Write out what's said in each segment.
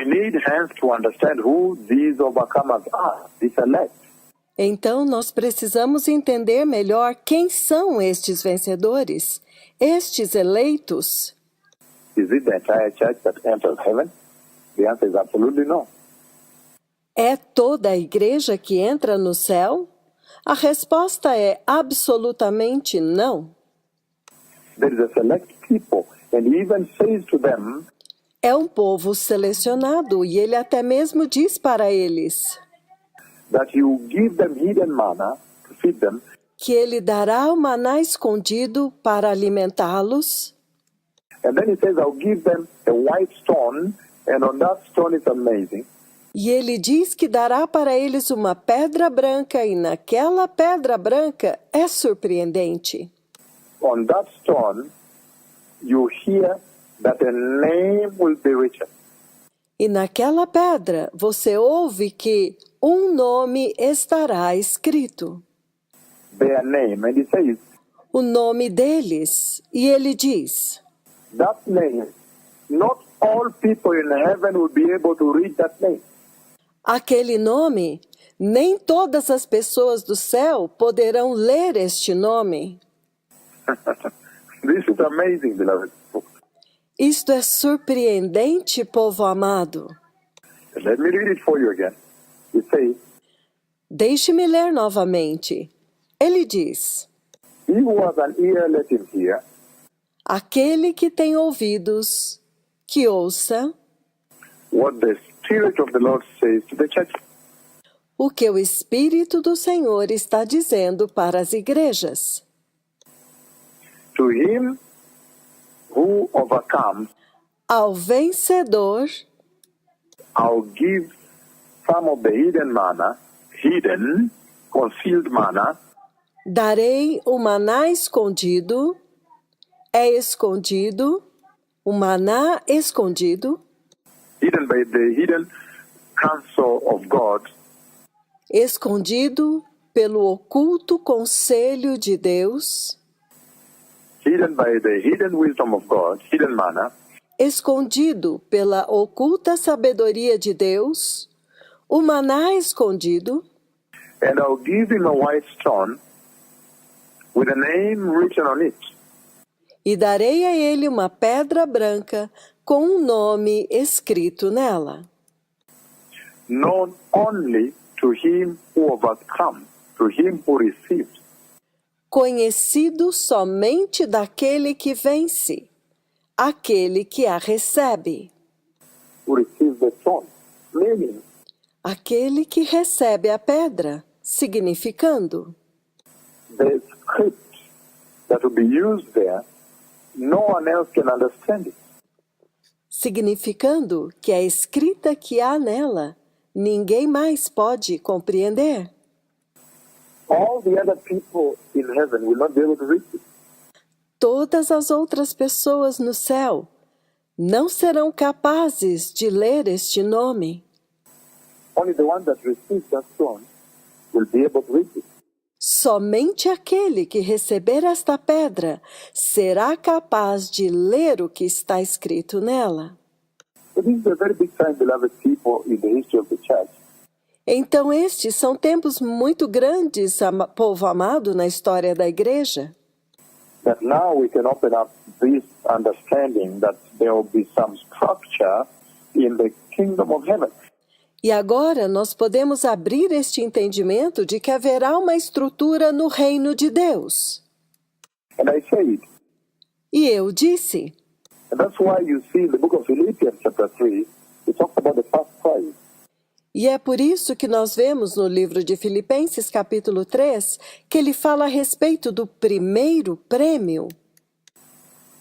We need hence to understand who these overcomers are, these elect. Então, nós precisamos entender melhor quem são estes vencedores, estes eleitos. Is it the entire church that enters heaven? The answer is absolutely no. É toda a igreja que entra no céu? A resposta é absolutamente não. There is a select people, and he even says to them, É um povo selecionado e ele até mesmo diz para eles that you give them hidden manna to feed them, que ele dará o maná escondido para alimentá-los. and then he says, I'll give them a white stone, and on that stone it's amazing. E ele diz que dará para eles uma pedra branca e naquela pedra branca é surpreendente. On that stone, you hear that a name will be written. E naquela pedra você ouve que um nome estará escrito. Their name. And he says, O nome deles. E ele diz, that name, not all people in heaven will be able to read that name. aquele nome, nem todas as pessoas do céu poderão ler este nome. This is amazing, beloved. Isto é surpreendente, povo amado. Let me read it for you again. It says, Deixe-me ler novamente. Ele diz, he who has an ear, let him hear aquele que tem ouvidos, que ouça what the Spirit of the Lord says to the church. o que o Espírito do Senhor está dizendo para as igrejas. To him who overcomes, Ao vencedor, I'll give some of the hidden, concealed manna, darei o maná escondido, é escondido, o maná escondido, hidden by the hidden counsel of God, escondido pelo oculto conselho de Deus, hidden by the hidden wisdom of God, hidden manna, escondido pela oculta sabedoria de Deus, o maná escondido, and I'll give him a white stone with a name written on it. e darei a ele uma pedra branca com um nome escrito nela. Known only to him who overcomes, to him who receives. Conhecido somente daquele que vence, aquele que a recebe, Who receives the stone, meaning aquele que recebe a pedra, significando the script that will be used there, no one else can understand it. significando que a escrita que há nela, ninguém mais pode compreender. All the other people in heaven will not be able to read it. Todas as outras pessoas no céu não serão capazes de ler este nome. Only the one that receives that stone will be able to read it. Somente aquele que receber esta pedra será capaz de ler o que está escrito nela. So this is a very big time, beloved people, in the history of the church. Então estes são tempos muito grandes, povo amado, na história da igreja. That now we can open up this understanding that there will be some structure in the kingdom of heaven. E agora nós podemos abrir este entendimento de que haverá uma estrutura no reino de Deus. And I said, E eu disse, and that's why you see in the book of Philippians chapter 3, it talks about the first prize. e é por isso que nós vemos no livro de Filipenses, capítulo 3, que ele fala a respeito do primeiro prêmio.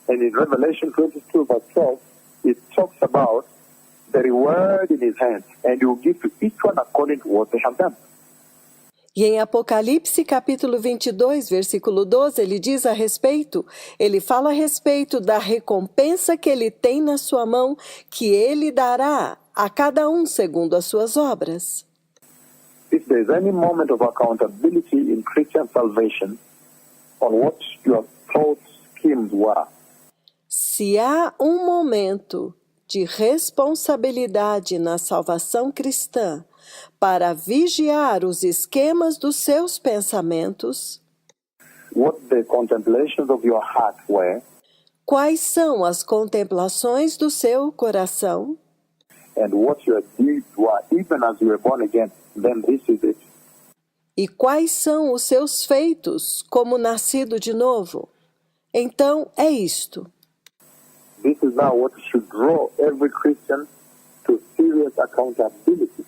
And in Revelation 22 verse 12, it talks about the reward in his hand, and you give to each one according to what they have done. E em Apocalipse, capítulo 22, versículo 12, ele fala a respeito da recompensa que ele tem na sua mão, que ele dará a cada um segundo as suas obras. If there is any moment of accountability in Christian salvation on what your thought schemes were, Se há um momento de responsabilidade na salvação cristã para vigiar os esquemas dos seus pensamentos, what the contemplations of your heart were, quais são as contemplações do seu coração, and what your deeds were, even as you were born again, then this is it. e quais são os seus feitos como nascido de novo. Então é isto. This is now what should draw every Christian to serious accountability.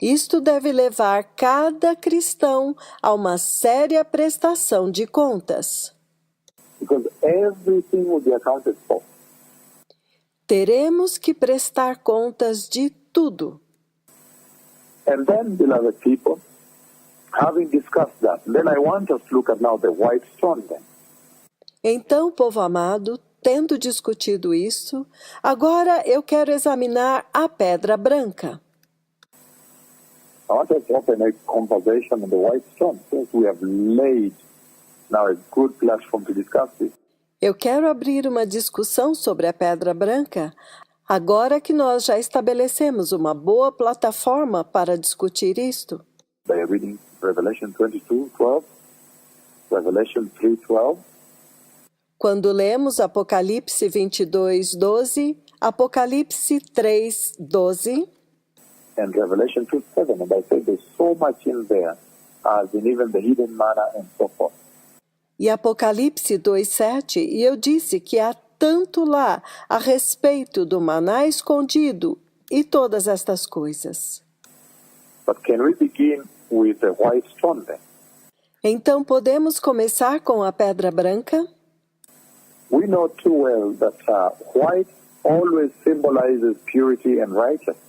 Isto deve levar cada cristão a uma séria prestação de contas. Because everything will be accounted for. Teremos que prestar contas de tudo. And then, beloved people, having discussed that, then I want us to look at now the white stone then. Então, povo amado, tendo discutido isso, agora eu quero examinar a pedra branca. I want us to open a conversation on the white stone, since we have laid now a good platform to discuss this. Eu quero abrir uma discussão sobre a pedra branca, agora que nós já estabelecemos uma boa plataforma para discutir isto. By reading Revelation 22:12, Revelation 3:12, Quando lemos Apocalipse 22:12, Apocalipse 3:12, and Revelation 2:7, and I say there's so much in there, as in even the hidden manna and so forth. e Apocalipse 2:7, e eu disse que há tanto lá a respeito do maná escondido e todas estas coisas. But can we begin with the white stone then? Então podemos começar com a pedra branca? We know too well that white always symbolizes purity and righteousness.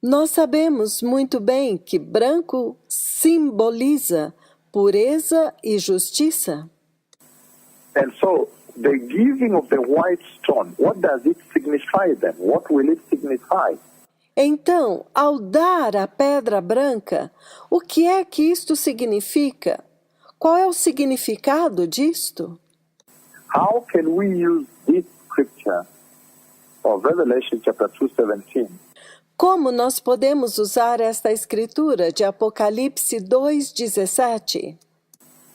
Nós sabemos muito bem que branco simboliza pureza e justiça. And so, the giving of the white stone, what does it signify then? What will it signify? Então, ao dar a pedra branca, o que é que isto significa? Qual é o significado disto? How can we use this scripture of Revelation chapter 2:17 Como nós podemos usar esta escritura de Apocalipse 2:17?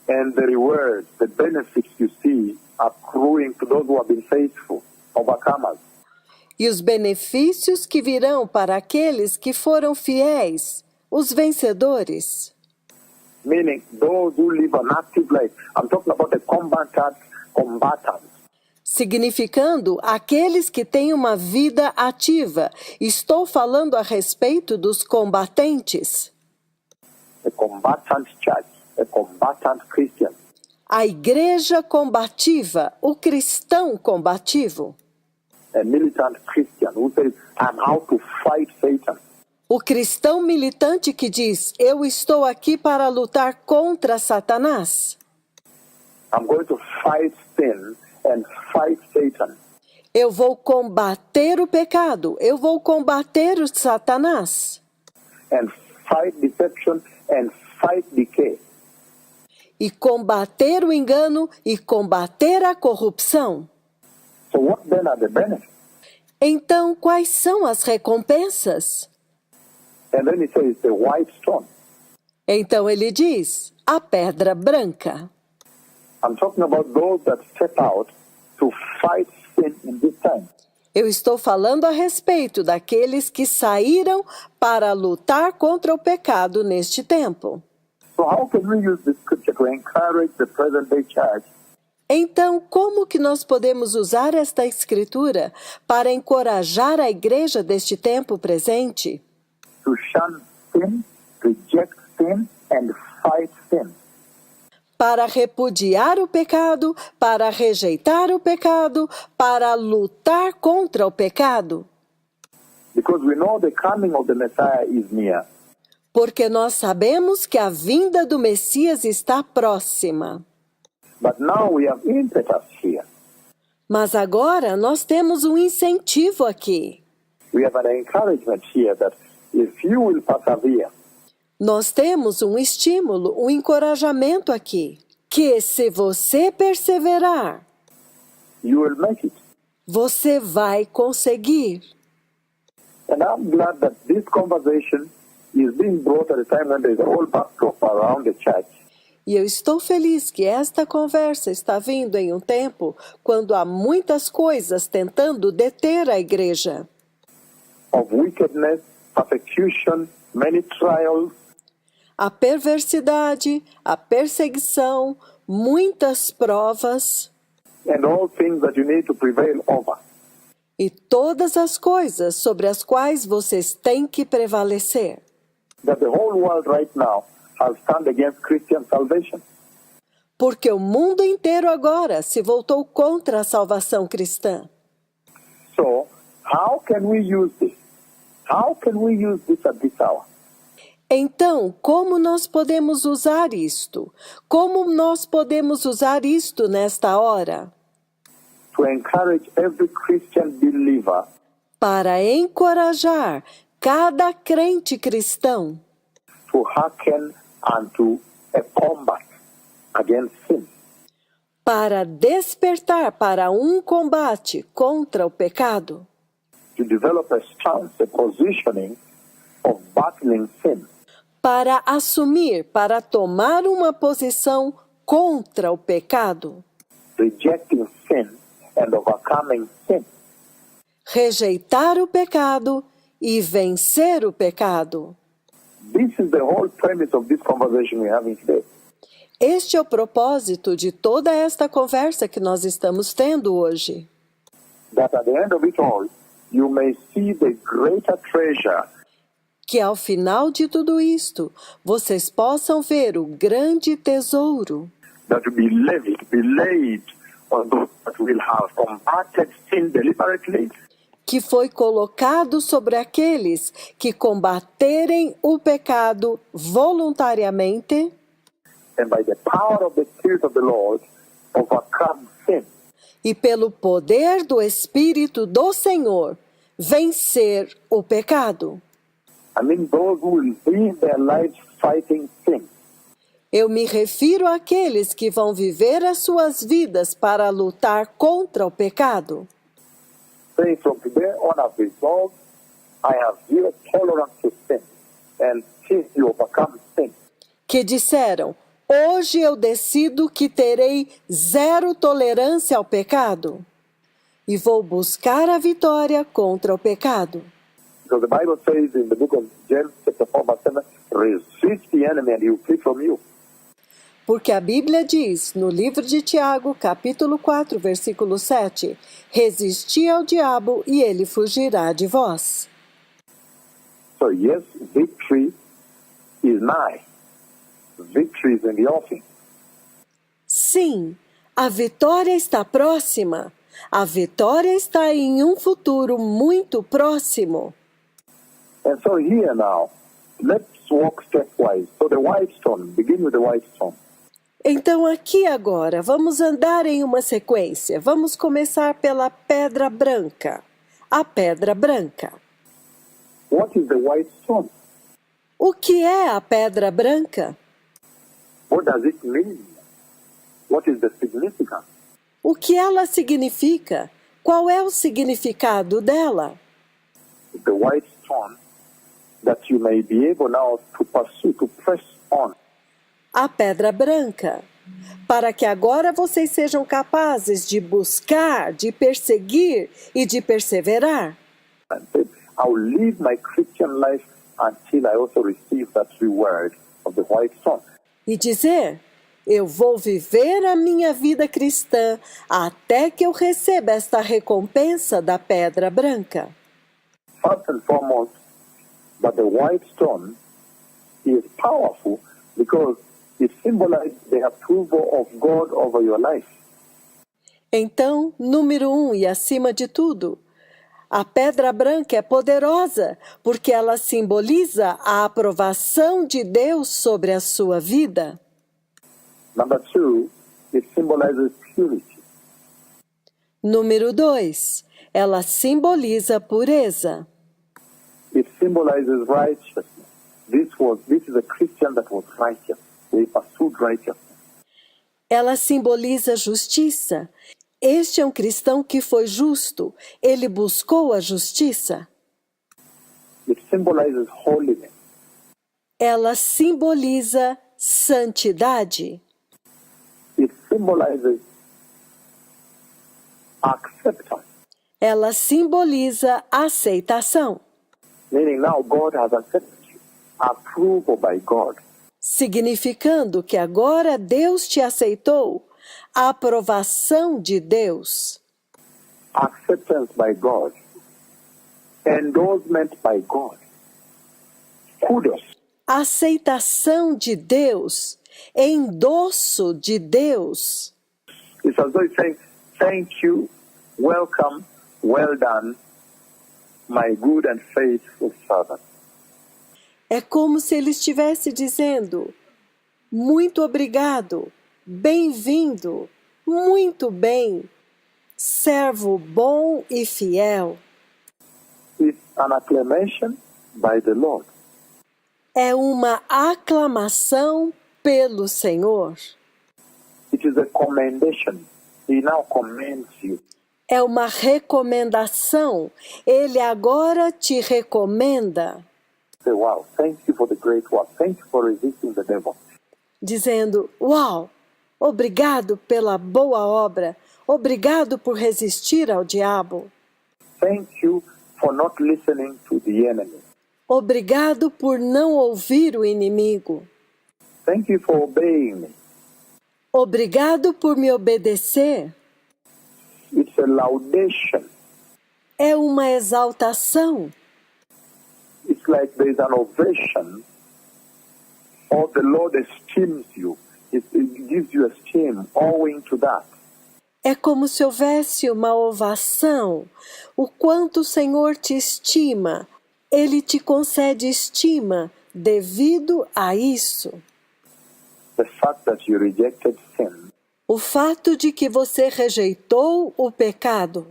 and the rewards, the benefits you see accruing to those who have been faithful, overcomers? E os benefícios que virão para aqueles que foram fiéis, os vencedores. Meaning those who live an active life. I'm talking about the combatants. Significando aqueles que têm uma vida ativa. Estou falando a respeito dos combatentes. A combatant church, a combatant Christian. A igreja combativa, o cristão combativo. A militant Christian who says, I'm out to fight Satan. O cristão militante que diz, eu estou aqui para lutar contra Satanás. I'm going to fight sin and fight Satan. Eu vou combater o pecado, eu vou combater o Satanás. And fight deception and fight decay. E combater o engano e combater a corrupção. So what then are the benefits? Então, quais são as recompensas? And then he says the white stone. Então ele diz, a pedra branca. I'm talking about those that step out to fight sin in this time. Eu estou falando a respeito daqueles que saíram para lutar contra o pecado neste tempo. So how can we use this scripture to encourage the present-day church Então, como que nós podemos usar esta escritura para encorajar a igreja deste tempo presente? to shun sin, reject sin, and fight sin? Para repudiar o pecado, para rejeitar o pecado, para lutar contra o pecado. Because we know the coming of the Messiah is near. Porque nós sabemos que a vinda do Messias está próxima. But now we have impetus here. Mas agora nós temos um incentivo aqui. We have an encouragement here that if you will persevere, Nós temos um estímulo, um encorajamento aqui. Que se você perseverar, you will make it. Você vai conseguir. And I'm glad that this conversation is being brought at a time when there's a whole backdrop around the church. E eu estou feliz que esta conversa está vindo em um tempo quando há muitas coisas tentando deter a igreja. Of wickedness, persecution, many trials, A perversidade, a perseguição, muitas provas and all things that you need to prevail over. e todas as coisas sobre as quais vocês têm que prevalecer. That the whole world right now has turned against Christian salvation. Porque o mundo inteiro agora se voltou contra a salvação cristã. So, how can we use this? How can we use this at this hour? Então, como nós podemos usar isto? Como nós podemos usar isto nesta hora? To encourage every Christian believer Para encorajar cada crente cristão to hearken unto a combat against sin. para despertar para um combate contra o pecado, To develop a stance, a positioning of battling sin. para assumir, para tomar uma posição contra o pecado, Rejecting sin and overcoming sin. rejeitar o pecado e vencer o pecado. This is the whole premise of this conversation we're having today. Este é o propósito de toda esta conversa que nós estamos tendo hoje. That at the end of it all, you may see the greater treasure Que ao final de tudo isto, vocês possam ver o grande tesouro that will be laid on those that will have combated sin deliberately que foi colocado sobre aqueles que combaterem o pecado voluntariamente and by the power of the Spirit of the Lord overcome sin. e pelo poder do Espírito do Senhor vencer o pecado. I mean those who will live their lives fighting sin. Eu me refiro àqueles que vão viver as suas vidas para lutar contra o pecado. Saying from today on I've resolved, I have zero tolerance to sin. And since you overcome sin, Que disseram, hoje eu decido que terei zero tolerância ao pecado e vou buscar a vitória contra o pecado. because the Bible says in the book of James chapter 4 verse 7, resist the enemy and he will flee from you. Porque a Bíblia diz, no livro de Tiago, capítulo 4, versículo 7, resisti ao diabo e ele fugirá de vós. So yes, victory is nigh. Victory is in the offing. Sim, a vitória está próxima. A vitória está em um futuro muito próximo. And so here now, let's walk stepwise. So the white stone, begin with the white stone. Então aqui agora, vamos andar em uma sequência. Vamos começar pela pedra branca. A pedra branca. What is the white stone? O que é a pedra branca? What does it mean? What is the significance? O que ela significa? Qual é o significado dela? The white stone that you may be able now to pursue, to press on. A pedra branca. Para que agora vocês sejam capazes de buscar, de perseguir e de perseverar. And say, I'll live my Christian life until I also receive that reward of the white stone. E dizer, eu vou viver a minha vida cristã até que eu receba esta recompensa da pedra branca. First and foremost, that the white stone is powerful because it symbolizes the approval of God over your life. Então, número 1 e acima de tudo, a pedra branca é poderosa porque ela simboliza a aprovação de Deus sobre a sua vida. Number 2, it symbolizes purity. Número 2, ela simboliza pureza. It symbolizes righteousness. This is a Christian that was righteous. They pursued righteousness. Ela simboliza justiça. Este é um cristão que foi justo. Ele buscou a justiça. It symbolizes holiness. Ela simboliza santidade. It symbolizes acceptance. Ela simboliza aceitação. Meaning now God has accepted you. Approval by God. Significando que agora Deus te aceitou. A aprovação de Deus. Acceptance by God. Endorsement by God. Kudos. Aceitação de Deus. Endosso de Deus. It's as though it's saying, thank you, welcome, well done, my good and faithful servant. É como se ele estivesse dizendo: muito obrigado, bem-vindo, muito bem, servo bom e fiel. It's an acclamation by the Lord. É uma aclamação pelo Senhor. It is a commendation. He now commends you. É uma recomendação. Ele agora te recomenda. Say, wow, thank you for the great work. Thank you for resisting the devil. Dizendo: uau, obrigado pela boa obra. Obrigado por resistir ao diabo. Thank you for not listening to the enemy. Obrigado por não ouvir o inimigo. Thank you for obeying me. Obrigado por me obedecer. It's a laudation. É uma exaltação. It's like there is an ovation, or the Lord esteems you. It gives you esteem owing to that. É como se houvesse uma ovação. O quanto o Senhor te estima. Ele te concede estima devido a isso. The fact that you rejected sin O fato de que você rejeitou o pecado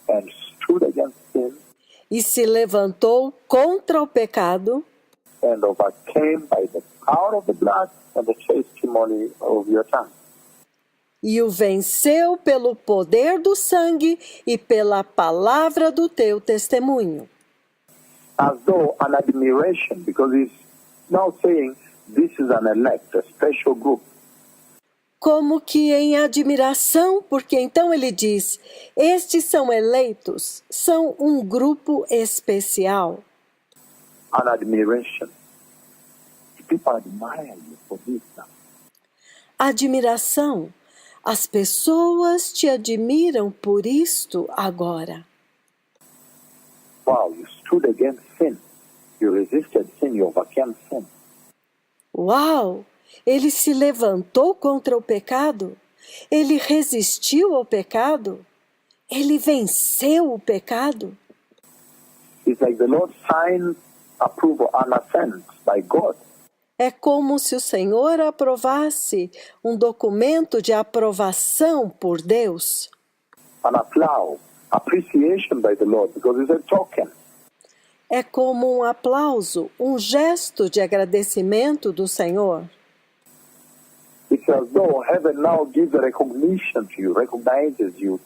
and stood against sin e se levantou contra o pecado and overcame by the power of the blood and the testimony of your tongue. e o venceu pelo poder do sangue e pela palavra do teu testemunho. As though an admiration, because he's now saying this is an elect, a special group. Como que em admiração, porque então ele diz: estes são eleitos, são um grupo especial. An admiration. People admire you for this now. Admiração. As pessoas te admiram por isto agora. Wow, you stood against sin. You resisted sin, you overcame sin. Uau! Ele se levantou contra o pecado? Ele resistiu ao pecado? Ele venceu o pecado? It's like the Lord signs approval and assent by God. É como se o Senhor aprovasse um documento de aprovação por Deus. An applause, appreciation by the Lord, because it's a token. É como um aplauso, um gesto de agradecimento do Senhor. It's as though heaven now gives a recognition to you, recognizes you.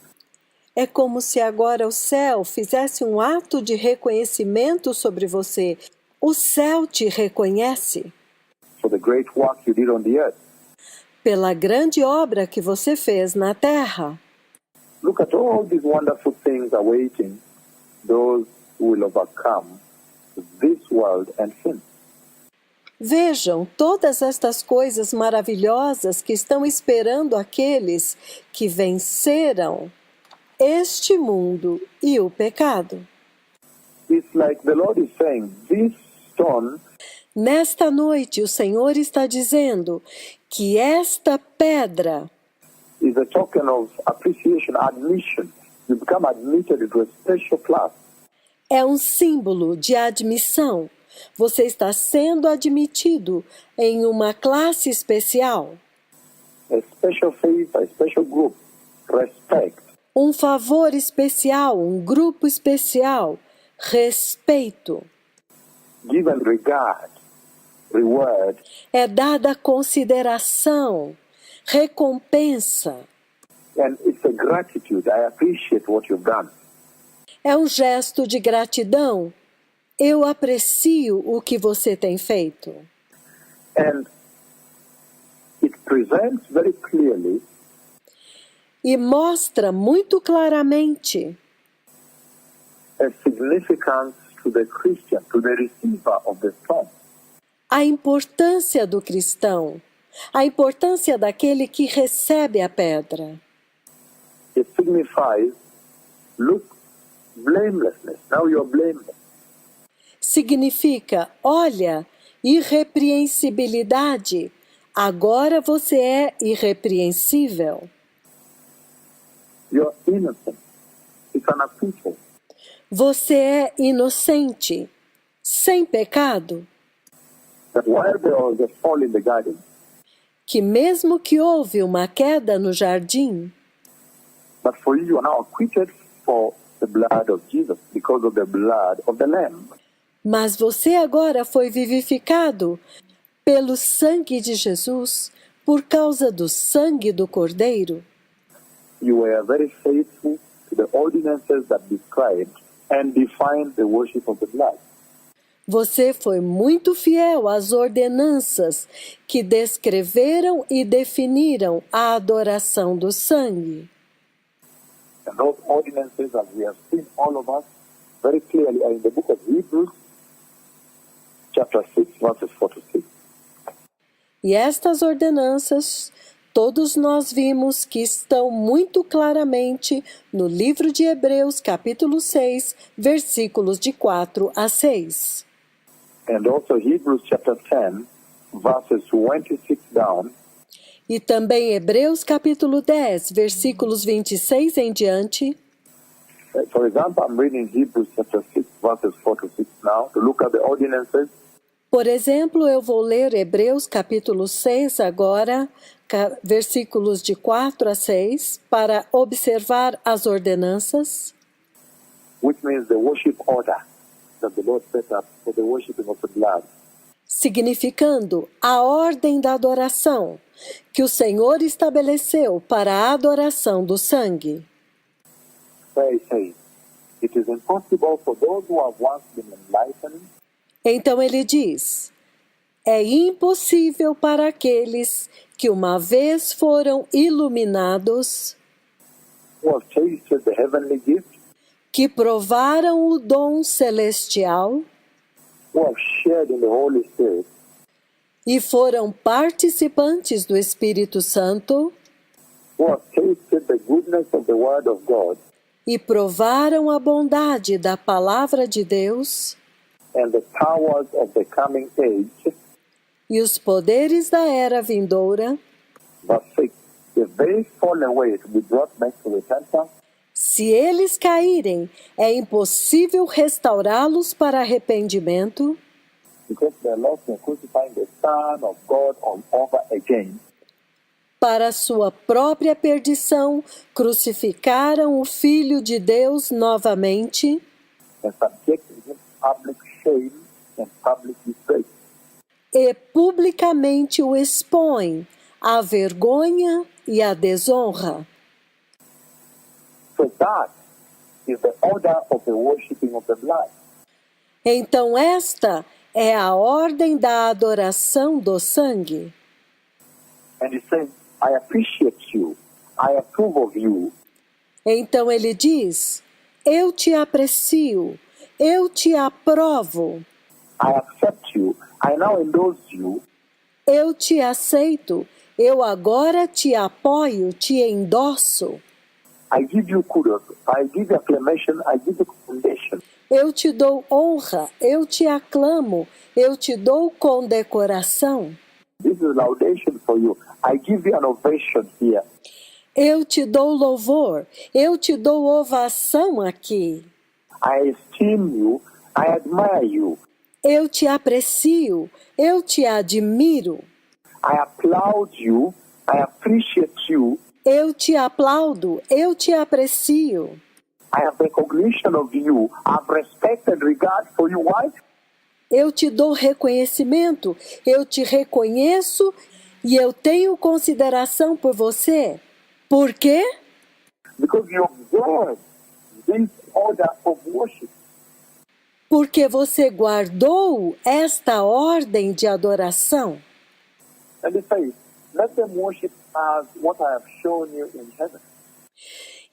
É como se agora o céu fizesse um ato de reconhecimento sobre você. O céu te reconhece For the great work you did on the earth. pela grande obra que você fez na terra. Look at all these wonderful things awaiting those who will overcome this world and sin. Vejam todas estas coisas maravilhosas que estão esperando aqueles que venceram este mundo e o pecado. It's like the Lord is saying, this stone Nesta noite, o Senhor está dizendo que esta pedra is a token of appreciation, admission. You become admitted into a special class. é um símbolo de admissão. Você está sendo admitido em uma classe especial. A special favor, a special group, respect. Um favor especial, um grupo especial, respeito. Given regard, reward, É dada consideração, recompensa. And it's a gratitude. I appreciate what you've done. É um gesto de gratidão. Eu aprecio o que você tem feito. And it presents very clearly E mostra muito claramente a significance to the Christian, to the receiver of the stone. a importância do cristão, a importância daquele que recebe a pedra. It signifies, look, blamelessness. Now you're blameless. Significa, olha, irrepreensibilidade. Agora você é irrepreensível. You're innocent. It's an acquittal. Você é inocente, sem pecado, That while there was a fall in the garden, que mesmo que houve uma queda no jardim, but for you are now acquitted for the blood of Jesus because of the blood of the Lamb. mas você agora foi vivificado pelo sangue de Jesus, por causa do sangue do Cordeiro. You were very faithful to the ordinances that described and defined the worship of the blood. Você foi muito fiel às ordenanças que descreveram e definiram a adoração do sangue. And those ordinances, as we have seen all of us very clearly, are in the book of Hebrews, chapter 6, verses 4 to 6. E estas ordenanças, todos nós vimos que estão muito claramente no livro de Hebreus, capítulo 6, versículos de 4 a 6. And also Hebrews chapter 10, verses 26 down, E também Hebreus, capítulo 10, versículos 26 em diante. For example, I'm reading Hebrews chapter 6, verses 4 to 6 now, to look at the ordinances. Por exemplo, eu vou ler Hebreus, capítulo 6 agora, versículos de 4 a 6, para observar as ordenanças, Which means the worship order that the Lord set up for the worshiping of the blood. significando a ordem da adoração que o Senhor estabeleceu para a adoração do sangue. Where he says, it is impossible for those who have once been enlightened Então ele diz, é impossível para aqueles que uma vez foram iluminados, who have tasted the heavenly gift, que provaram o dom celestial who have shared in the Holy Spirit, e foram participantes do Espírito Santo who have tasted the goodness of the Word of God e provaram a bondade da palavra de Deus and the powers of the coming age. e os poderes da era vindoura, Verse 6, if they fall away to be brought back to repentance, se eles caírem, é impossível restaurá-los para arrependimento, because they are lost in crucifying the Son of God all over again. para sua própria perdição, crucificaram o Filho de Deus novamente And subjecting him to public shame and public disgrace. e publicamente o expõem à vergonha e à desonra. So that is the order of the worshiping of the blood. Então esta é a ordem da adoração do sangue. And he says, I appreciate you. I approve of you. Então ele diz, eu te aprecio, eu te aprovo, I accept you. I now endorse you. eu te aceito, eu agora te apoio, te endosso, I give you kudos. I give you acclamation. I give you commendation. eu te dou honra, eu te aclamo, eu te dou condecoração, This is laudation for you. I give you an ovation here. eu te dou louvor, eu te dou ovação aqui, I esteem you. I admire you. eu te aprecio, eu te admiro, I applaud you. I appreciate you. eu te aplaudo, eu te aprecio, I have recognition of you. I have respect and regard for you. Why? eu te dou reconhecimento, eu te reconheço e eu tenho consideração por você. Por quê? Because you observe this order of worship. Porque você guardou esta ordem de adoração. And it says, let them worship as what I have shown you in heaven.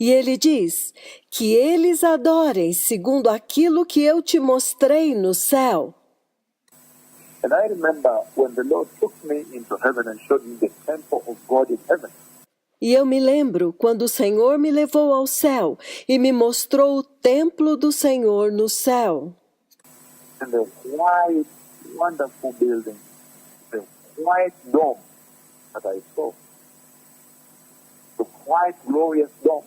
E ele diz que eles adorem segundo aquilo que eu te mostrei no céu. And I remember when the Lord took me into heaven and showed me the temple of God in heaven. E eu me lembro quando o Senhor me levou ao céu e me mostrou o templo do Senhor no céu. And the white, wonderful building, the white dome that I saw, the white, glorious dome.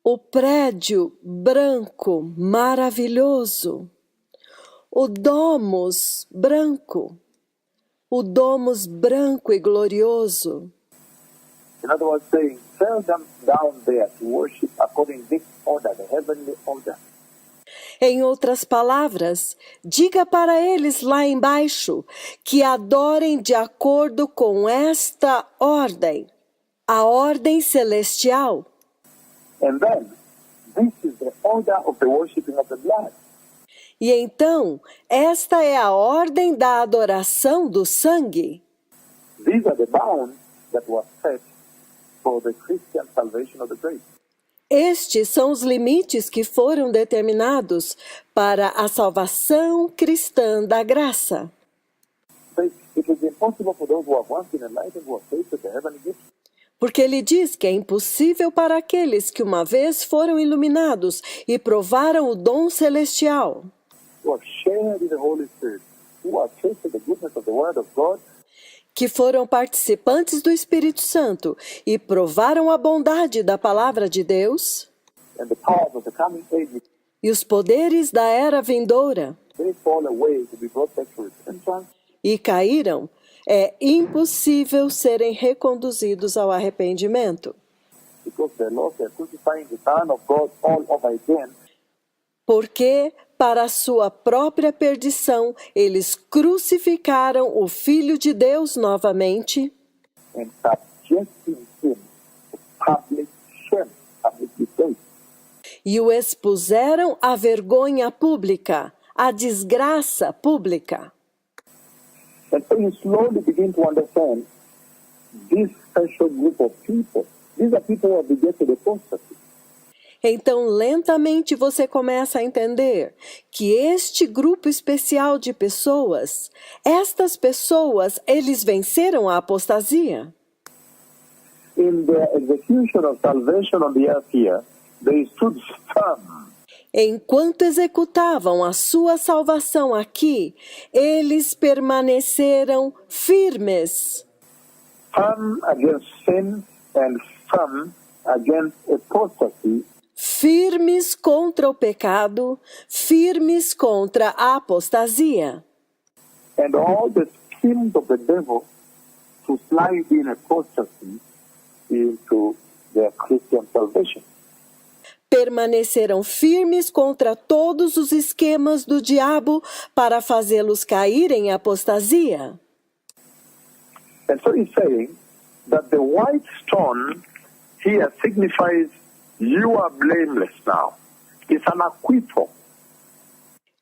O prédio branco maravilhoso, o domus branco e glorioso. In other words, saying, tell them down there to worship according to this order, the heavenly order. Em outras palavras, diga para eles lá embaixo que adorem de acordo com esta ordem, a ordem celestial. And then, this is the order of the worshiping of the blood. E então, esta é a ordem da adoração do sangue. These are the bounds that were set for the Christian salvation of the grace. Estes são os limites que foram determinados para a salvação cristã da graça. So it is impossible for those who have once been enlightened, who have tasted the heavenly gift, Porque ele diz que é impossível para aqueles que uma vez foram iluminados e provaram o dom celestial, who have shared in the Holy Spirit, who have tasted the goodness of the Word of God, que foram participantes do Espírito Santo e provaram a bondade da palavra de Deus and the powers of the coming age, e os poderes da era vindoura, they fall away to be brought back to repentance. e caíram, é impossível serem reconduzidos ao arrependimento. Because the Lord is crucifying the Son of God all over again, Porque, para a sua própria perdição, eles crucificaram o Filho de Deus novamente and subjecting him to public shame, public disgrace. e o expuseram à vergonha pública, à desgraça pública. And so you slowly begin to understand this special group of people. These are people who have rejected apostasy. Então, lentamente você começa a entender que este grupo especial de pessoas, estas pessoas, eles venceram a apostasia. In the execution of salvation on the earth here, they stood firm. Enquanto executavam a sua salvação aqui, eles permaneceram firmes, Firm against sin and firm against apostasy, firmes contra o pecado, firmes contra a apostasia. and all the schemes of the devil to slide in apostasy into their Christian salvation. Permaneceram firmes contra todos os esquemas do diabo para fazê-los cair em apostasia. And so he's saying that the white stone here signifies you are blameless now. It's an acquittal.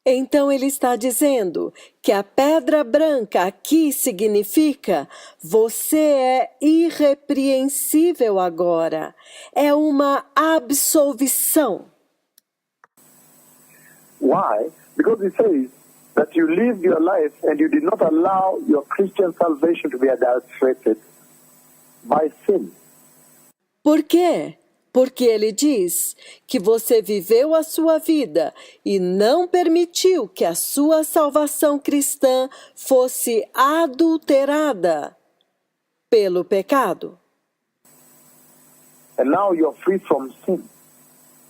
Então ele está dizendo que a pedra branca aqui significa você é irrepreensível agora. É uma absolvição. Why? Because he says that you lived your life and you did not allow your Christian salvation to be adulterated by sin. Por quê? Porque ele diz que você viveu a sua vida e não permitiu que a sua salvação cristã fosse adulterada pelo pecado. And now you're free from sin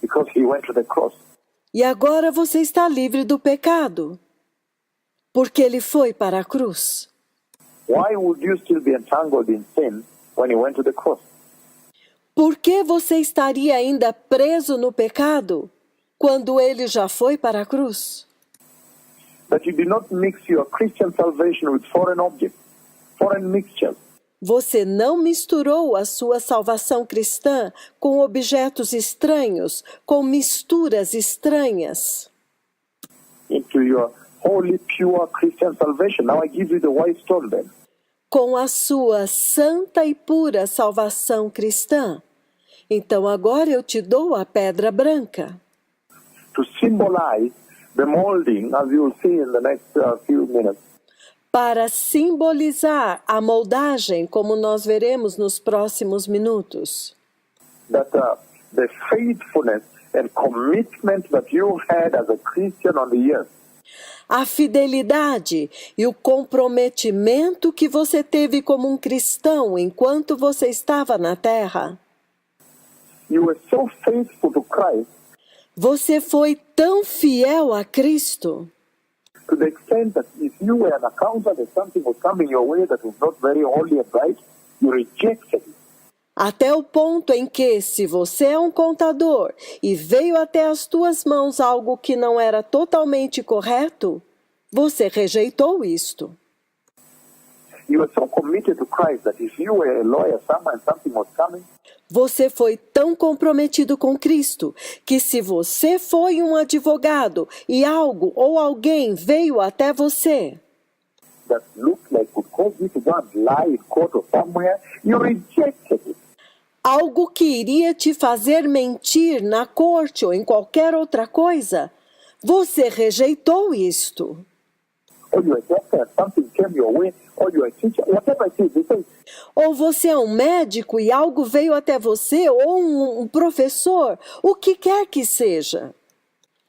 because he went to the cross. E agora você está livre do pecado, porque ele foi para a cruz. Why would you still be entangled in sin when he went to the cross? Por que você estaria ainda preso no pecado quando ele já foi para a cruz? That you did not mix your Christian salvation with foreign objects, foreign mixtures. Você não misturou a sua salvação cristã com objetos estranhos, com misturas estranhas. Into your holy, pure Christian salvation. Now I give you the white stone then. Com a sua santa e pura salvação cristã. Então agora eu te dou a pedra branca. To symbolize the molding, as you will see in the next few minutes. Para simbolizar a moldagem, como nós veremos nos próximos minutos. That the faithfulness and commitment that you had as a Christian on the earth. A fidelidade e o comprometimento que você teve como um cristão enquanto você estava na terra. You were so faithful to Christ. Você foi tão fiel a Cristo. To the extent that if you were an accountant and something was coming your way that was not very holy and right, you rejected it. Até o ponto em que, se você é um contador e veio até as tuas mãos algo que não era totalmente correto, você rejeitou isto. You were so committed to Christ that if you were a lawyer somewhere and something was coming, você foi tão comprometido com Cristo que se você foi um advogado e algo ou alguém veio até você that looked like could cause you to go and lie in court or somewhere, you rejected it. algo que iria te fazer mentir na corte ou em qualquer outra coisa, você rejeitou isto. Or you are a doctor and something came your way, or you are a teacher, whatever it is, you say, Ou você é um médico e algo veio até você, ou um professor, o que quer que seja.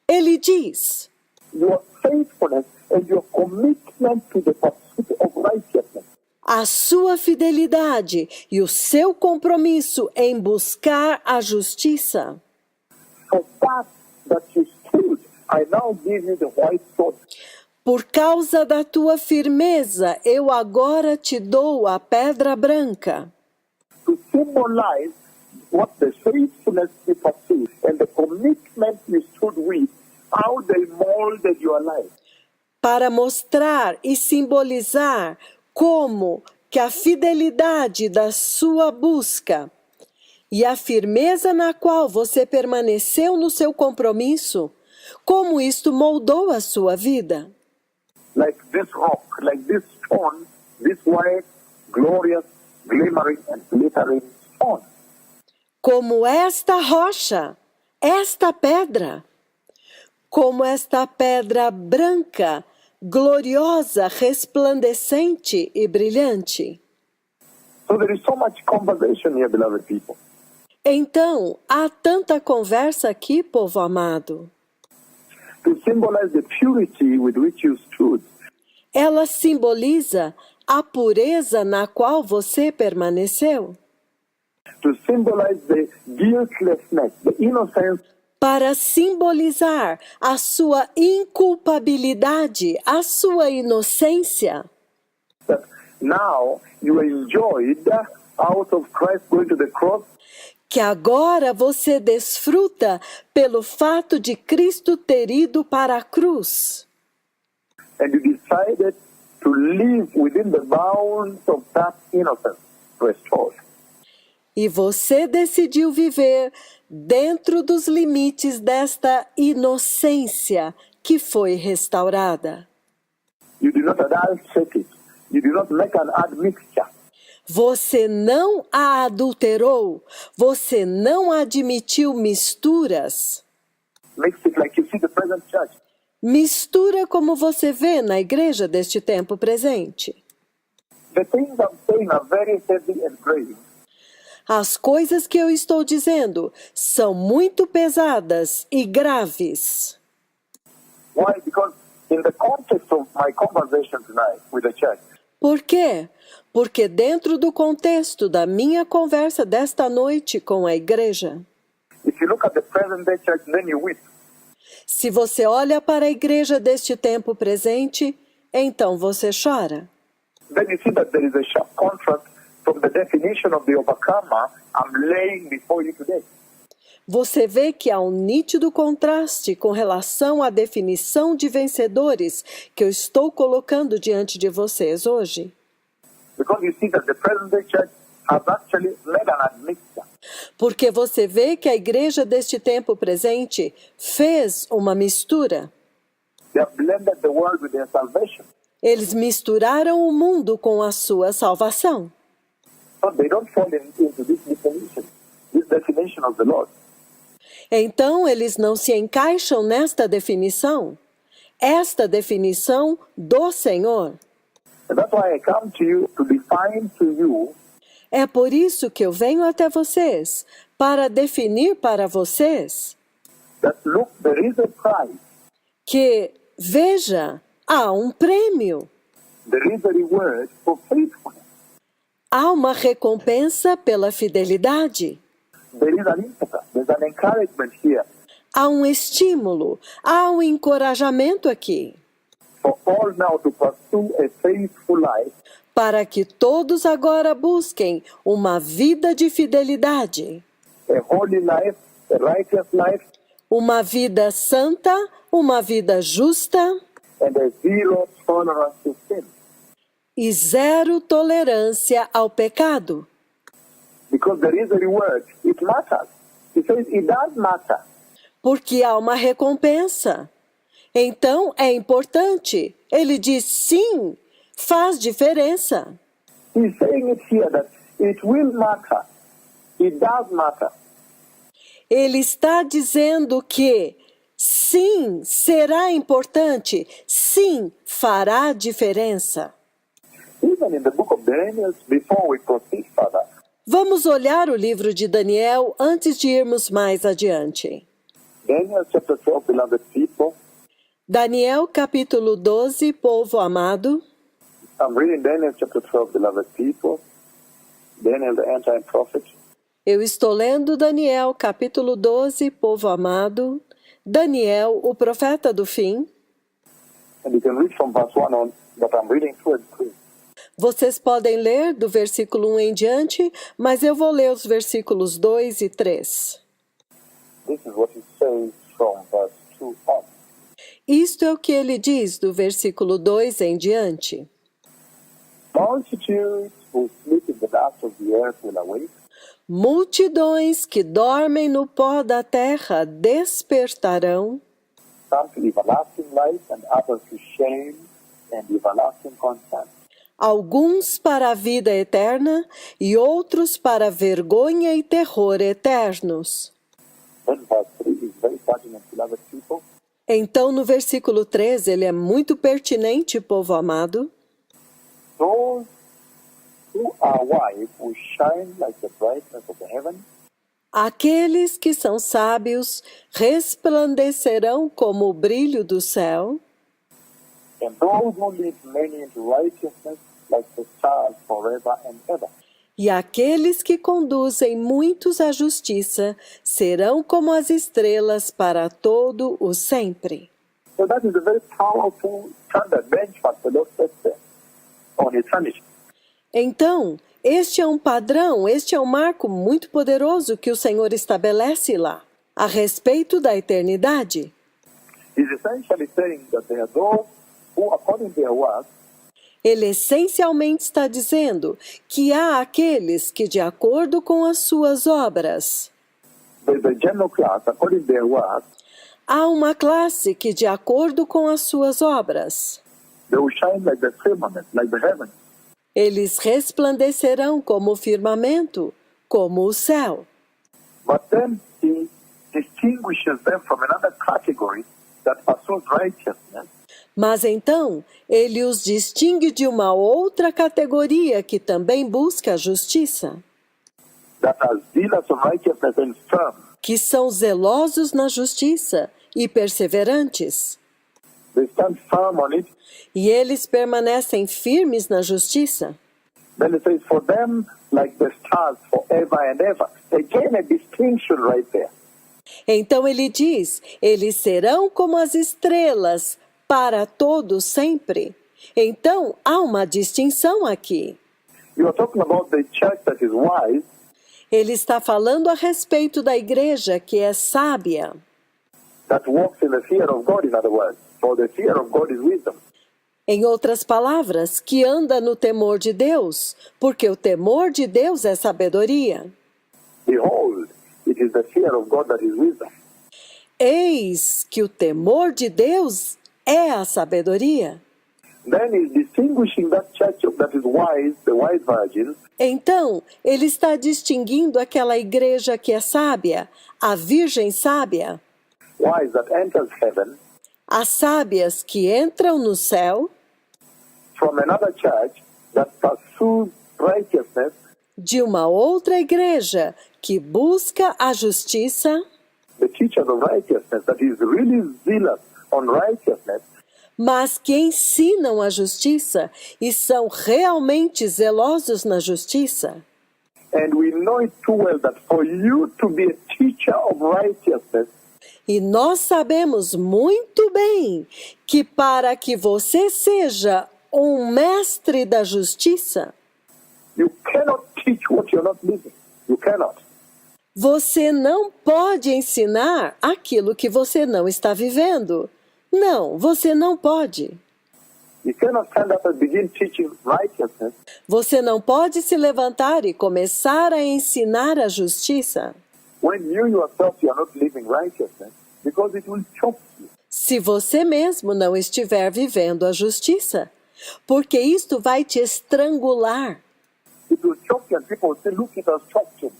Ele diz, your faithfulness and your commitment to the pursuit of righteousness. a sua fidelidade e o seu compromisso em buscar a justiça. For that you stood, I now give you the white sword. Por causa da tua firmeza, eu agora te dou a pedra branca. To symbolize what the faithfulness you pursued and the commitment you stood with, how they molded your life. Para mostrar e simbolizar como que a fidelidade da sua busca e a firmeza na qual você permaneceu no seu compromisso, como isto moldou a sua vida. Like this rock, like this stone, this white, glorious, glimmering and glittering stone. Como esta rocha, esta pedra, como esta pedra branca, gloriosa, resplandecente e brilhante. So there is so much conversation here, beloved people. Então, há tanta conversa aqui, povo amado. To symbolize the purity with which you stood, Ela simboliza a pureza na qual você permaneceu. to symbolize the guiltlessness, the innocence, Para simbolizar a sua inculpabilidade, a sua inocência. that now you enjoyed out of Christ going to the cross, Que agora você desfruta pelo fato de Cristo ter ido para a cruz. and you decided to live within the bounds of that innocence restored. E você decidiu viver dentro dos limites desta inocência que foi restaurada. You did not adulterate it. You did not make an admixture. Você não a adulterou, você não admitiu misturas. Makes it like you see the present church. Mistura como você vê na igreja deste tempo presente. The things I'm saying are very heavy and grave. As coisas que eu estou dizendo são muito pesadas e graves. Why? Because in the context of my conversation tonight with the church, Por quê? Porque dentro do contexto da minha conversa desta noite com a igreja, if you look at the present day church, then you weep. se você olha para a igreja deste tempo presente, então você chora. Then you see that there is a sharp contrast from the definition of the overcomer I'm laying before you today. Você vê que há um nítido contraste com relação à definição de vencedores que eu estou colocando diante de vocês hoje. Because you see that the present-day church has actually made an admixture. Porque você vê que a igreja deste tempo presente fez uma mistura. They have blended the world with their salvation. Eles misturaram o mundo com a sua salvação. So they don't fall into this definition of the Lord. Então, eles não se encaixam nesta definição. Esta definição do Senhor. And that's why I come to you to define to you É por isso que eu venho até vocês, para definir para vocês that, look, there is a prize. que, veja, há um prêmio. There is a reward for faithfulness. Há uma recompensa pela fidelidade. There is an impetus. There's an encouragement here Há um estímulo, há um encorajamento aqui, for all now to pursue a faithful life, para que todos agora busquem uma vida de fidelidade, a holy life, a righteous life, uma vida santa, uma vida justa and a zero tolerance to sin. e zero tolerância ao pecado. Because there is a reward. It matters. He says it does matter. Porque há uma recompensa. Então, é importante. Ele diz sim, faz diferença. He's saying it here that it will matter. It does matter. Ele está dizendo que sim, será importante, sim, fará diferença. Even in the book of Daniel, before we proceed further, Vamos olhar o livro de Daniel antes de irmos mais adiante. Daniel chapter 12, beloved people, Daniel capítulo 12, povo amado. I'm reading Daniel chapter 12, beloved people. Daniel, the end-time prophet. Eu estou lendo Daniel capítulo 12, povo amado. Daniel, o profeta do fim. And you can read from verse 1 on, but I'm reading through it too. Vocês podem ler do versículo 1 em diante, mas eu vou ler os versículos 2 e 3. This is what he says from verse 2 on. Isto é o que ele diz do versículo 2 em diante. Multitudes who sleep in the dust of the earth will awake. Multidões que dormem no pó da terra despertarão, Some to everlasting life and others to shame and everlasting contempt. alguns para a vida eterna e outros para vergonha e terror eternos. Then verse 3 is very pertinent, beloved people. Então, no versículo 3, ele é muito pertinente, povo amado. Those who are wise will shine like the brightness of the heaven, Aqueles que são sábios resplandecerão como o brilho do céu, and those who lead many into righteousness like the stars forever and ever. e aqueles que conduzem muitos à justiça serão como as estrelas para todo o sempre. So that is a very powerful standard benchmark the Lord sets there on eternity. Então, este é um padrão, este é um marco muito poderoso que o Senhor estabelece lá, a respeito da eternidade. He's essentially saying that there are those who, according to their works, Ele essencialmente está dizendo que há aqueles que, de acordo com as suas obras, the general class, according to their works, há uma classe que, de acordo com as suas obras, they will shine like the firmament, like the heaven. eles resplandecerão como o firmamento, como o céu. But then he distinguishes them from another category that pursues righteousness, Mas então, ele os distingue de uma outra categoria que também busca a justiça, that are zealous of righteousness and firm. que são zelosos na justiça e perseverantes. They stand firm on it. E eles permanecem firmes na justiça. Then it says, for them, like the stars forever and ever. Again, a distinction right there. Então ele diz, eles serão como as estrelas para todo sempre. Então há uma distinção aqui. You are talking about the church that is wise, Ele está falando a respeito da igreja que é sábia, that walks in the fear of God, in other words. For the fear of God is wisdom. Em outras palavras, que anda no temor de Deus, porque o temor de Deus é sabedoria. Behold, it is the fear of God that is wisdom. Eis que o temor de Deus é a sabedoria. Then he's distinguishing that church that is wise, the wise virgins, Então, ele está distinguindo aquela igreja que é sábia, a virgem sábia, wise that enters heaven, as sábias que entram no céu, from another church that pursues righteousness, de uma outra igreja que busca a justiça, the teachers of righteousness, that is really zealous on righteousness, mas que ensinam a justiça e são realmente zelosos na justiça. and we know it too well that for you to be a teacher of righteousness, E nós sabemos muito bem que para que você seja um mestre da justiça, you cannot teach what you're not living. You cannot. você não pode ensinar aquilo que você não está vivendo. Não, você não pode. You cannot stand up and begin teaching righteousness Você não pode se levantar e começar a ensinar a justiça when you yourself you are not living righteousness, because it will choke you. se você mesmo não estiver vivendo a justiça, porque isto vai te estrangular. It will choke you and people will say, look, it has choked him.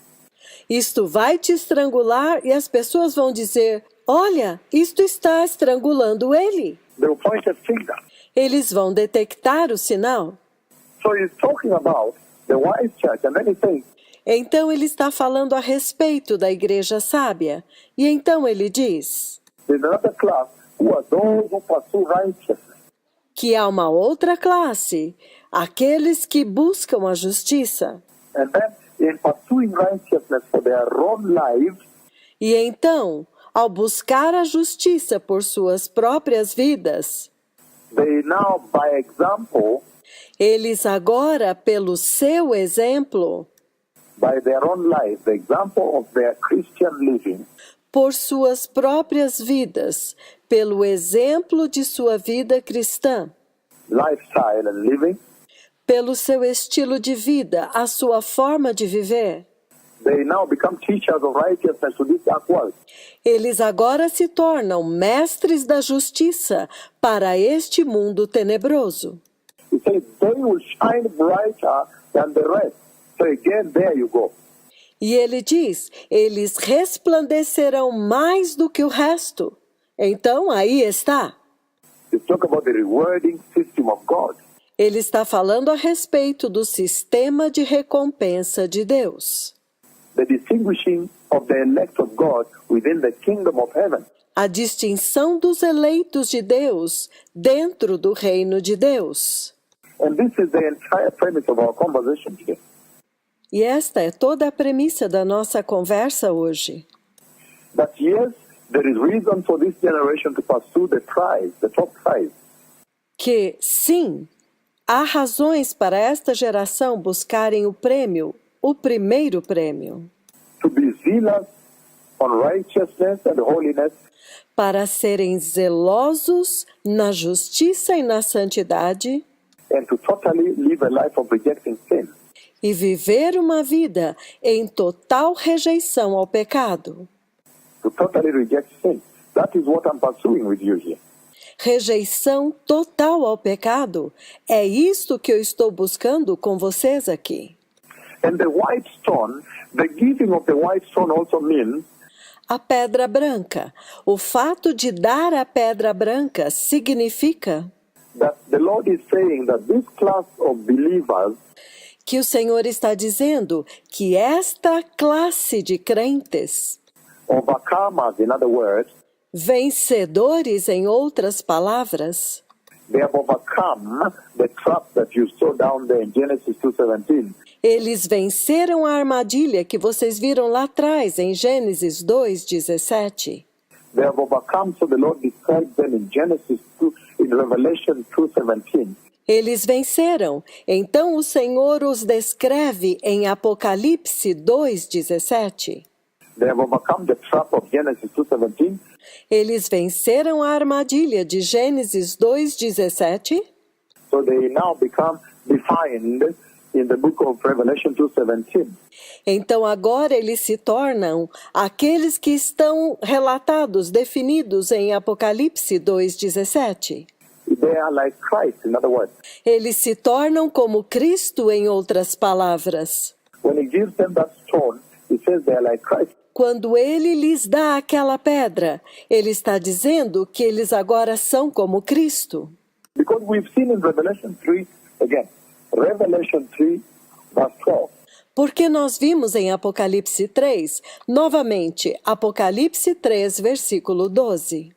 Isto vai te estrangular e as pessoas vão dizer, olha, isto está estrangulando ele. They will point a finger. Eles vão detectar o sinal. So he's talking about the wise church, and then he says, Então ele está falando a respeito da igreja sábia. E então ele diz there's another class who are those who pursue righteousness. que há uma outra classe, aqueles que buscam a justiça. And then in pursuing righteousness for their own lives, E então, ao buscar a justiça por suas próprias vidas, they now, by example, eles agora, pelo seu exemplo, by their own lives, the example of their Christian living, por suas próprias vidas, pelo exemplo de sua vida cristã, lifestyle and living, pelo seu estilo de vida, a sua forma de viver, they now become teachers of righteousness to this dark world. eles agora se tornam mestres da justiça para este mundo tenebroso. He says they will shine brighter than the rest. So again, there you go. E ele diz, eles resplandecerão mais do que o resto. Então, aí está. You talk about the rewarding system of God. Ele está falando a respeito do sistema de recompensa de Deus. The distinguishing of the elect of God within the kingdom of heaven. A distinção dos eleitos de Deus dentro do reino de Deus. And this is the entire premise of our conversation today. E esta é toda a premissa da nossa conversa hoje. That yes, there is reason for this generation to pursue the prize, the top prize. Que, sim, há razões para esta geração buscarem o prêmio, o primeiro prêmio, To be zealous on righteousness and holiness, para serem zelosos na justiça e na santidade and to totally live a life of rejecting sin. e viver uma vida em total rejeição ao pecado. To totally reject sin. That is what I'm pursuing with you here. Rejeição total ao pecado, é isto que eu estou buscando com vocês aqui. And the white stone, the giving of the white stone also means A pedra branca. O fato de dar a pedra branca significa that the Lord is saying that this class of believers que o Senhor está dizendo que esta classe de crentes, overcomers, in other words, vencedores em outras palavras, they have overcome the trap that you saw down there in Genesis 2:17. eles venceram a armadilha que vocês viram lá atrás em Gênesis 2:17. They have overcome, so the Lord describes them in Genesis 2, in Revelation 2:17. Eles venceram. Então o Senhor os descreve em Apocalipse 2:17. They have overcome the trap of Genesis 2:17. Eles venceram a armadilha de Gênesis 2:17 So they now become defined in the book of Revelation 2:17. Então agora eles se tornam aqueles que estão relatados, definidos em Apocalipse 2:17. They are like Christ, in other words. Eles se tornam como Cristo, em outras palavras. When he gives them that stone, he says they are like Christ. Quando ele lhes dá aquela pedra, ele está dizendo que eles agora são como Cristo. Because we've seen in Revelation 3, again, Revelation 3, verse 12. Porque nós vimos em Apocalipse 3, novamente, Apocalipse 3, versículo 12.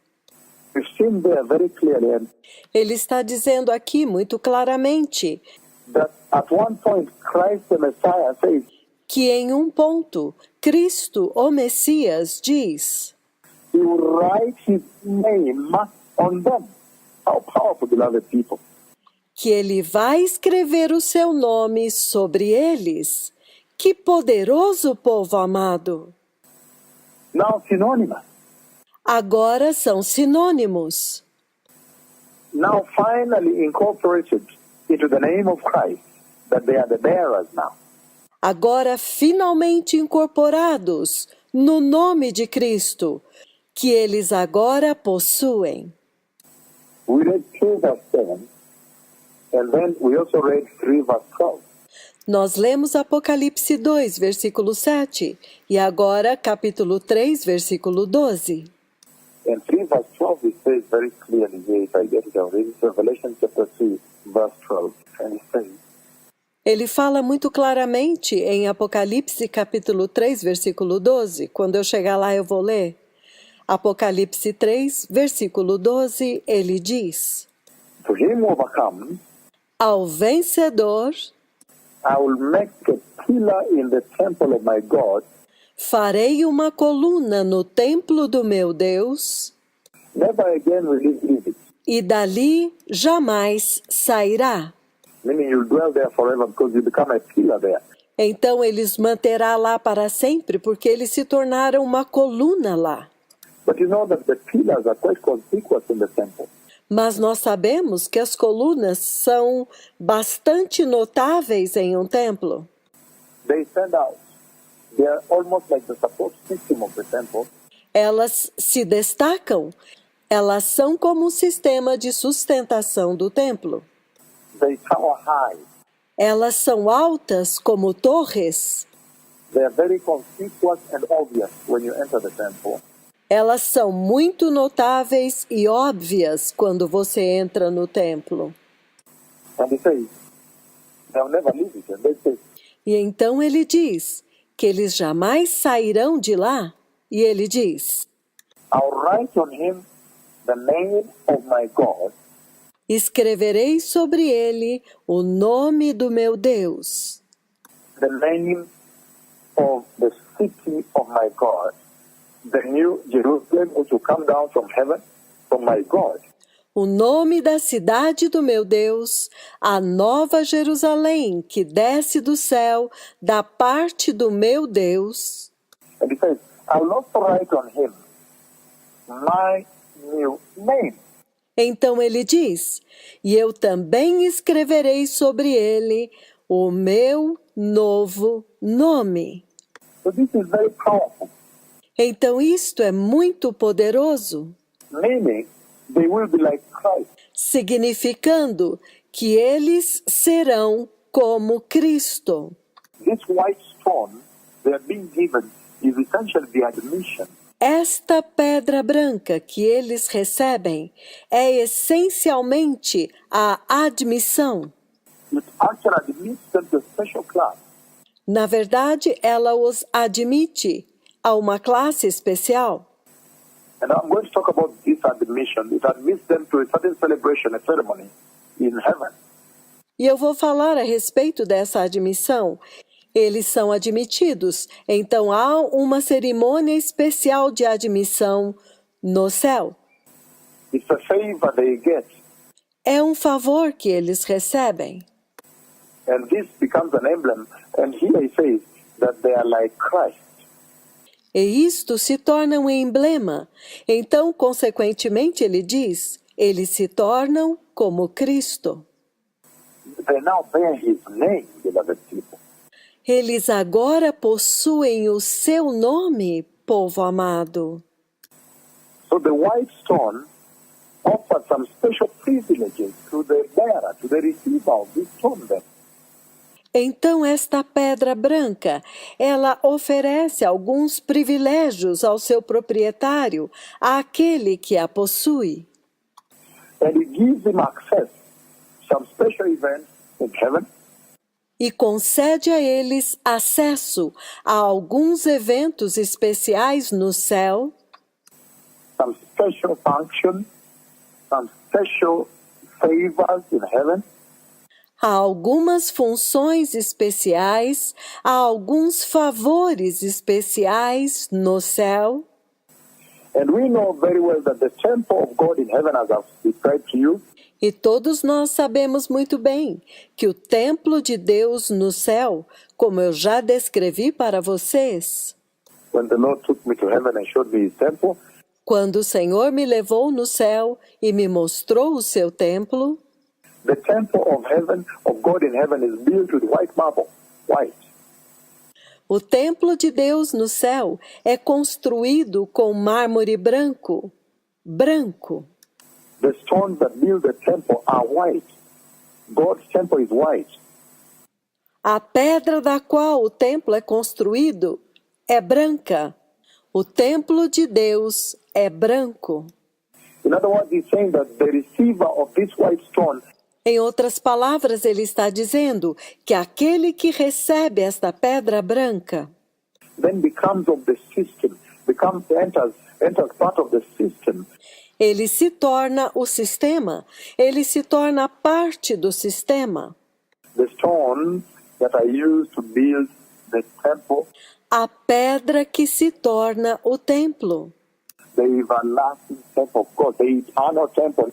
We've seen there very clearly and Ele está dizendo aqui muito claramente that at one point Christ the Messiah says, que em um ponto, Cristo, o Messias, diz he will write his name on them. How powerful, beloved people. que ele vai escrever o seu nome sobre eles. Que poderoso, povo amado! Now synonymous. Agora são sinônimos. Now finally incorporated into the name of Christ, that they are the bearers now. Agora finalmente incorporados no nome de Cristo, que eles agora possuem. We read 2 verse 7, and then we also read 3 verse 12. Nós lemos Apocalipse 2, versículo 7, e agora capítulo 3, versículo 12. In 3 verse 12 it says very clearly here, if I get it out, this is Revelation chapter 3 verse 12, and it says, Ele fala muito claramente em Apocalipse capítulo 3, versículo 12. Quando eu chegar lá eu vou ler. Apocalipse 3, versículo 12, ele diz: to him who overcomes, Ao vencedor I will make a pillar in the temple of my God, farei uma coluna no templo do meu Deus, never again will he leave it. e dali jamais sairá. Meaning you'll dwell there forever because you become a pillar there. Então ele os manterá lá para sempre, porque eles se tornaram uma coluna lá. But you know that the pillars are quite conspicuous in the temple. Mas nós sabemos que as colunas são bastante notáveis em um templo. They stand out. They are almost like the support system of the temple. Elas se destacam. Elas são como um sistema de sustentação do templo. They tower high. Elas são altas como torres. They are very conspicuous and obvious when you enter the temple. Elas são muito notáveis e óbvias quando você entra no templo. And he says, they'll never leave it. And they say, E então ele diz que eles jamais sairão de lá. E ele diz: I'll write on him the name of my God, Escreverei sobre ele o nome do meu Deus, the name of the city of my God, the new Jerusalem which will come down from heaven from my God. o nome da cidade do meu Deus, a nova Jerusalém que desce do céu da parte do meu Deus. And he says, I will also write on him my new name. Então ele diz: E eu também escreverei sobre ele o meu novo nome. So this is very powerful, Então isto é muito poderoso, meaning they will be like Christ. significando que eles serão como Cristo. This white stone they are being given is essentially the admission Esta pedra branca que eles recebem é essencialmente a admissão. It actually admits them to a special class. Na verdade, ela os admite a uma classe especial. And I'm going to talk about this admission. It admits them to a certain celebration, a ceremony in heaven. E eu vou falar a respeito dessa admissão. Eles são admitidos, então há uma cerimônia especial de admissão no céu. It's a favor they get. É um favor que eles recebem. And this becomes an emblem. And here he says that they are like Christ. E isto se torna um emblema. Então, consequentemente, ele diz, eles se tornam como Cristo. they now bear his name, beloved people. Eles agora possuem o seu nome, povo amado. So the white stone offers some special privileges to the bearer, to the receiver of this stone then. Então esta pedra branca, ela oferece alguns privilégios ao seu proprietário, àquele que a possui. And it gives him access to some special events in heaven, E concede a eles acesso a alguns eventos especiais no céu, some special functions, some special favors in heaven, a algumas funções especiais, a alguns favores especiais no céu. and we know very well that the temple of God in heaven, as I've described to you, E todos nós sabemos muito bem que o templo de Deus no céu, como eu já descrevi para vocês, when the Lord took me to heaven and showed me his temple, quando o Senhor me levou no céu e me mostrou o seu templo, the temple of God in heaven is built with white marble, white. o templo de Deus no céu é construído com mármore branco, branco. The stones that build the temple are white. God's temple is white. A pedra da qual o templo é construído é branca. O templo de Deus é branco. In other words, he's saying that the receiver of this white stone Em outras palavras, ele está dizendo que aquele que recebe esta pedra branca then becomes of the system, enters part of the system. ele se torna o sistema, ele se torna parte do sistema. The stones that are used to build the temple, A pedra que se torna o templo, the everlasting temple of God, the eternal temple,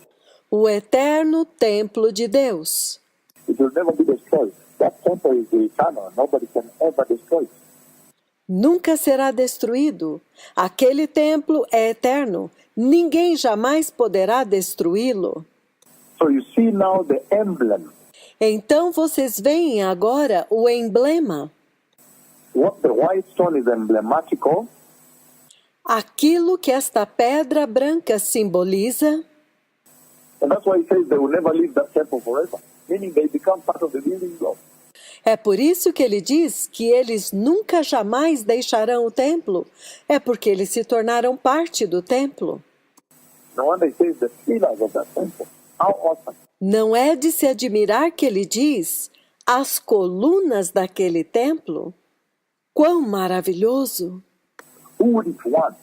o eterno templo de Deus. it will never be destroyed. That temple is eternal. Nobody can ever destroy it. Nunca será destruído. Aquele templo é eterno. Ninguém jamais poderá destruí-lo. So you see now the emblem, Então vocês veem agora o emblema. what the white stone is emblematic of, Aquilo que esta pedra branca simboliza. and that's why he says they will never leave that temple forever, meaning they become part of the building block. É por isso que ele diz que eles nunca jamais deixarão o templo. É porque eles se tornaram parte do templo. No wonder he says the pillars of that temple. How awesome. Não é de se admirar que ele diz as colunas daquele templo? Quão maravilhoso! Who wouldn't want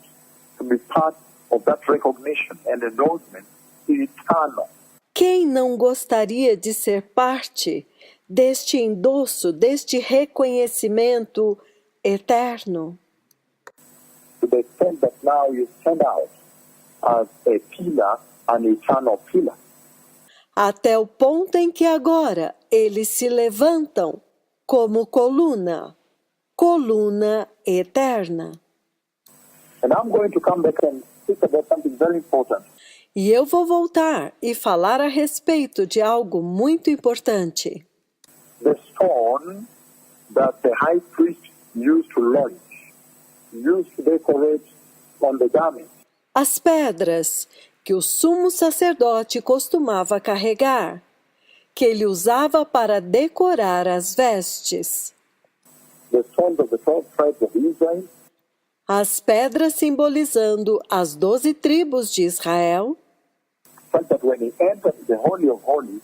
to be part of that recognition and endorsement eternal? Quem não gostaria de ser parte deste endosso, deste reconhecimento eterno? To the extent that now you stand out as a pillar, an eternal pillar. Até o ponto em que agora eles se levantam como coluna, coluna eterna. And I'm going to come back and speak about something very important. E eu vou voltar e falar a respeito de algo muito importante. The stone that the high priest used to launch, used to decorate on the garment. As pedras que o sumo sacerdote costumava carregar, que ele usava para decorar as vestes. The stones of the 12 tribes of Israel, As pedras simbolizando as 12 tribos de Israel, such that when he entered the Holy of Holies,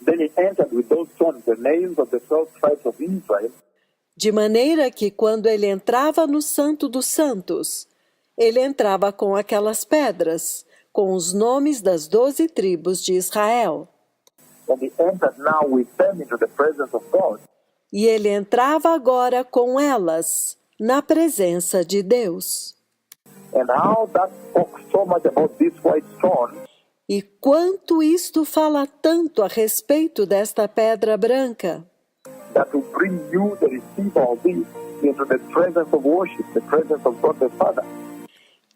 then he entered with those stones, the names of the 12 tribes of Israel, de maneira que quando ele entrava no Santo dos Santos, ele entrava com aquelas pedras, com os nomes das 12 tribos de Israel. and he entered now with them into the presence of God. E ele entrava agora com elas na presença de Deus. And how that spoke so much about this white stone, E quanto isto fala tanto a respeito desta pedra branca, that will bring you, the receiver of this, into the presence of worship, the presence of God the Father.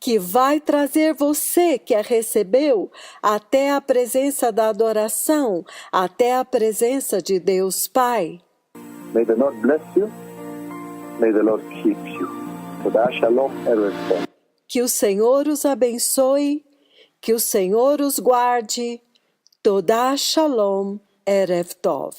que vai trazer você que a recebeu até a presença da adoração, até a presença de Deus Pai. May the Lord bless you. May the Lord keep you. Toda Shalom Erev Tov. Que o Senhor os abençoe, que o Senhor os guarde. Toda Shalom Erev Tov.